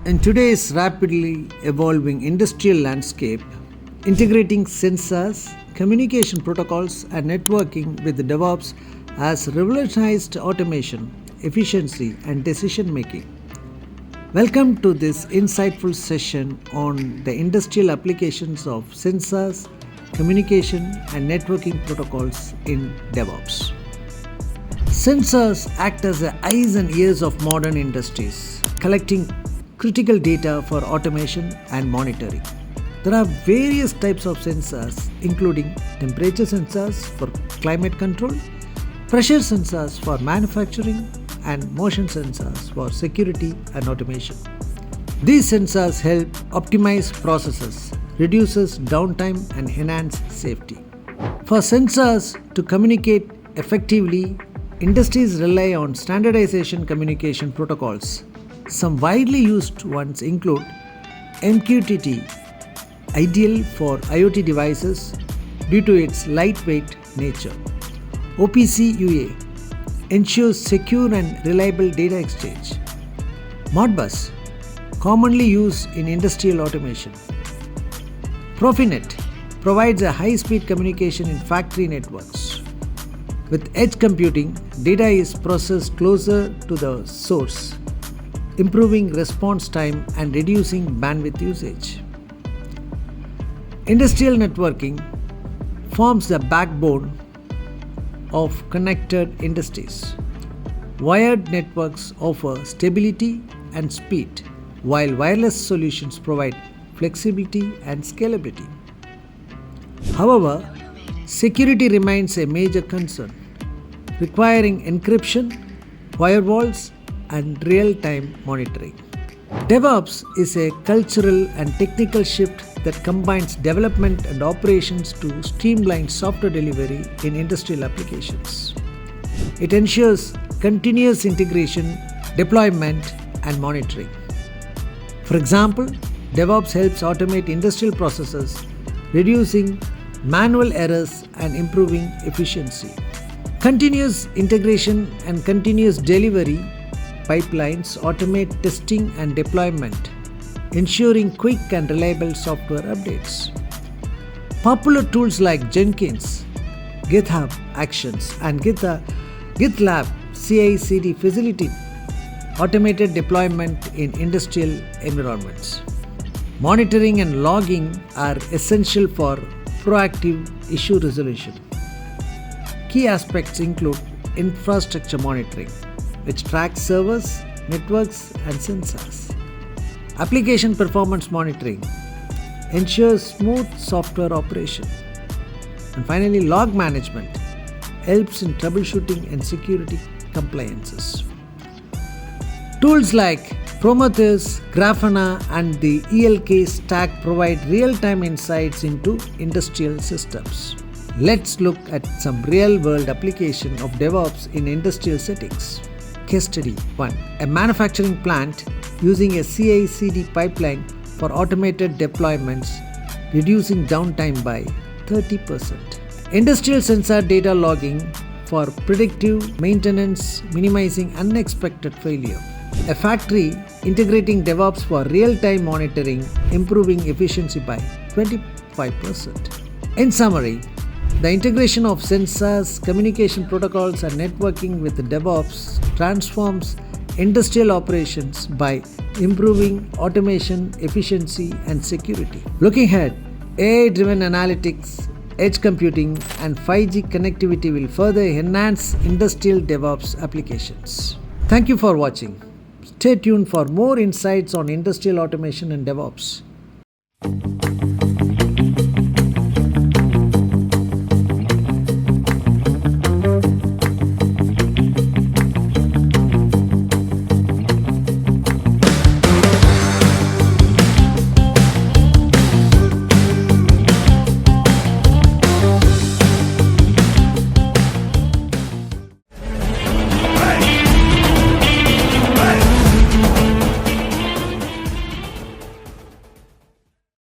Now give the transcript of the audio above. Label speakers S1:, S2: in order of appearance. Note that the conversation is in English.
S1: In today's rapidly evolving industrial landscape, integrating sensors, communication protocols, and networking with DevOps has revolutionized automation, efficiency, and decision making. Welcome to this insightful session on the industrial applications of sensors, communication, and networking protocols in DevOps. Sensors act as the eyes and ears of modern industries, collecting critical data for automation and monitoring. There are various types of sensors, including temperature sensors for climate control, pressure sensors for manufacturing, and motion sensors for security and automation. These sensors help optimize processes, reduces downtime, and enhance safety. For sensors to communicate effectively, industries rely on standardization communication protocols. Some widely used ones include MQTT, ideal for IoT devices due to its lightweight nature. OPC UA ensures secure and reliable data exchange. Modbus, commonly used in industrial automation. Profinet provides a high-speed communication in factory networks. With edge computing, data is processed closer to the source, improving response time and reducing bandwidth usage. Industrial networking forms the backbone of connected industries. Wired networks offer stability and speed, while wireless solutions provide flexibility and scalability. However, security remains a major concern, requiring encryption, firewalls, and real-time monitoring. DevOps is a cultural and technical shift that combines development and operations to streamline software delivery in industrial applications. It ensures continuous integration, deployment, and monitoring. For example, DevOps helps automate industrial processes, reducing manual errors and improving efficiency. Continuous integration and continuous delivery pipelines automate testing and deployment, ensuring quick and reliable software updates. Popular tools like Jenkins, GitHub Actions, and GitLab CI/CD facilitate automated deployment in industrial environments. Monitoring and logging are essential for proactive issue resolution. Key aspects include infrastructure monitoring, which tracks servers, networks, and sensors. Application performance monitoring ensures smooth software operation. And finally, log management helps in troubleshooting and security compliances. Tools like Prometheus, Grafana, and the ELK stack provide real-time insights into industrial systems. Let's look at some real-world application of DevOps in industrial settings. Case study 1. A manufacturing plant using a CI/CD pipeline for automated deployments, reducing downtime by 30%. Industrial sensor data logging for predictive maintenance, minimizing unexpected failure. A factory integrating DevOps for real-time monitoring, improving efficiency by 25%. In summary, the integration of sensors, communication protocols, and networking with DevOps transforms industrial operations by improving automation, efficiency, and security. Looking ahead, AI-driven analytics, edge computing, and 5G connectivity will further enhance industrial DevOps applications. Thank you for watching. Stay tuned for more insights on industrial automation and DevOps.